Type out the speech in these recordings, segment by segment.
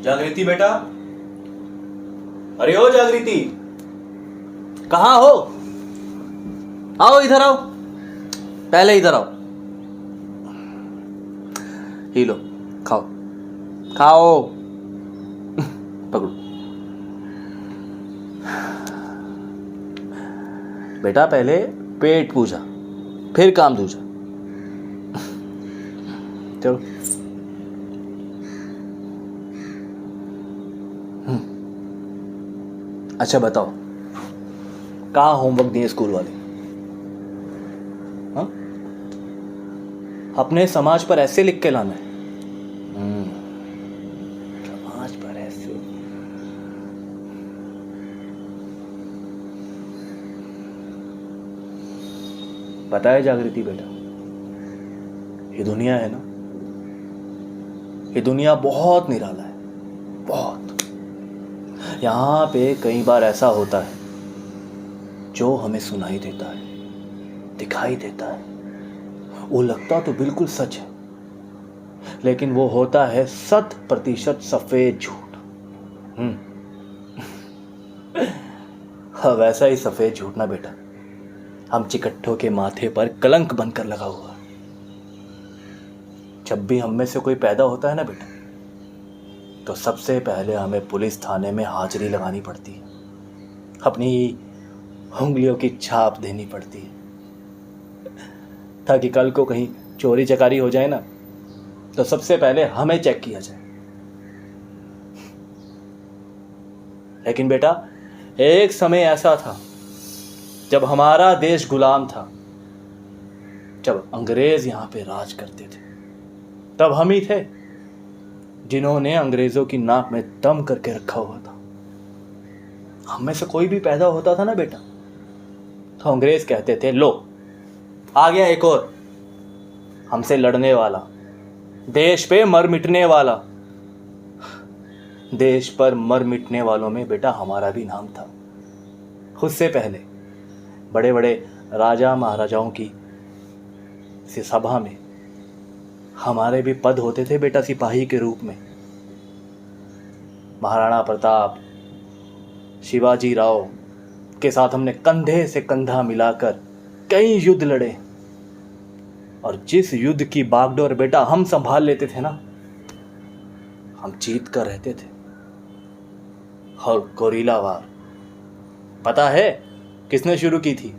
जागृति बेटा, अरे ओ जागृति, कहाँ हो? आओ इधर आओ, पहले इधर आओ। ही लो, खाओ खाओ, पकड़ो। बेटा पहले पेट पूजा, फिर काम दूजा। चलो। अच्छा बताओ, कहाँ होमवर्क दिए स्कूल वाले? हाँ, अपने समाज पर ऐसे लिख के लाना है। समाज पर ऐसे। पता है जागृति बेटा, ये दुनिया है ना, ये दुनिया बहुत निराला है, बहुत। यहाँ पे कई बार ऐसा होता है जो हमें सुनाई देता है, दिखाई देता है, वो लगता तो बिल्कुल सच है, लेकिन वो होता है 100% सफेद झूठ। हाँ, वैसा ही सफेद झूठ ना बेटा, हम चिकट्ठों के माथे पर कलंक बनकर लगा हुआ है। जब भी हम में से कोई पैदा होता है ना बेटा, तो सबसे पहले हमें पुलिस थाने में हाजिरी लगानी पड़ती है, अपनी उंगलियों की छाप देनी पड़ती है, ताकि कल को कहीं चोरी चकारी हो जाए ना, तो सबसे पहले हमें चेक किया जाए। लेकिन बेटा, एक समय ऐसा था जब हमारा देश गुलाम था, जब अंग्रेज यहां पे राज करते थे, तब हम ही थे जिन्होंने अंग्रेजों की नाक में दम करके रखा हुआ था। हम में से कोई भी पैदा होता था ना बेटा, तो अंग्रेज कहते थे, लो आ गया एक और हमसे लड़ने वाला, देश पे मर मिटने वाला। देश पर मर मिटने वालों में बेटा हमारा भी नाम था। उससे पहले बड़े बड़े राजा महाराजाओं की सभा में हमारे भी पद होते थे बेटा, सिपाही के रूप में। महाराणा प्रताप, शिवाजी राव के साथ हमने कंधे से कंधा मिलाकर कई युद्ध लड़े, और जिस युद्ध की बागडोर बेटा हम संभाल लेते थे ना, हम जीत कर रहते थे। और गोरीला वार पता है किसने शुरू की थी?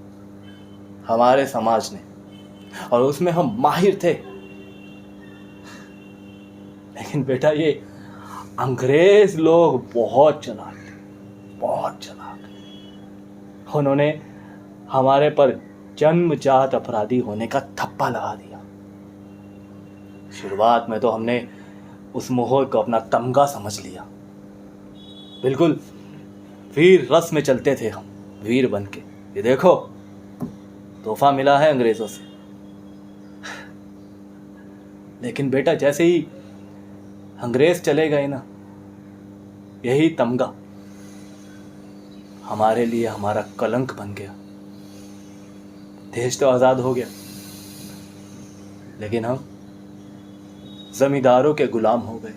हमारे समाज ने, और उसमें हम माहिर थे। लेकिन बेटा ये अंग्रेज लोग बहुत चालाक थे, बहुत चालाक। उन्होंने हमारे पर जन्मजात अपराधी होने का थप्पा लगा दिया। शुरुआत में तो हमने उस मोहर को अपना तमगा समझ लिया, बिल्कुल वीर रस में चलते थे हम, वीर बन के। ये देखो तोहफा मिला है अंग्रेजों से। लेकिन बेटा जैसे ही अंग्रेज चले गए ना, यही तमगा हमारे लिए हमारा कलंक बन गया। देश तो आजाद हो गया, लेकिन हम जमींदारों के गुलाम हो गए।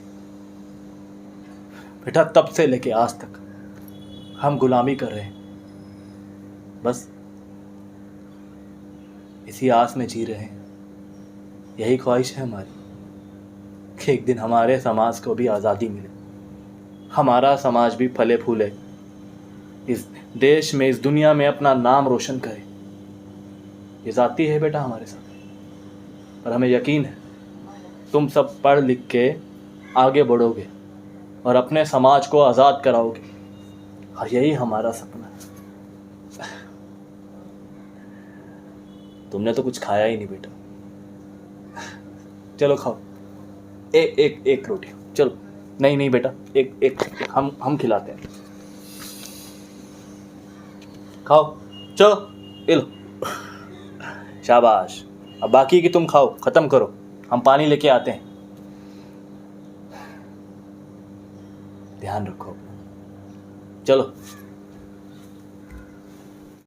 बेटा तब से लेके आज तक हम गुलामी कर रहे हैं, बस इसी आस में जी रहे हैं। यही ख्वाहिश है हमारी कि एक दिन हमारे समाज को भी आज़ादी मिले, हमारा समाज भी फले फूले, इस देश में, इस दुनिया में अपना नाम रोशन करे। ये जाती है बेटा हमारे साथ, और हमें यकीन है तुम सब पढ़ लिख के आगे बढ़ोगे और अपने समाज को आज़ाद कराओगे, और यही हमारा सपना है। तुमने तो कुछ खाया ही नहीं बेटा, चलो खाओ एक रोटी। चलो नहीं नहीं बेटा, एक हम खिलाते हैं, खाओ। चलो ये लो, शाबाश। अब बाकी की तुम खाओ, खत्म करो, हम पानी लेके आते हैं। ध्यान रखो, चलो।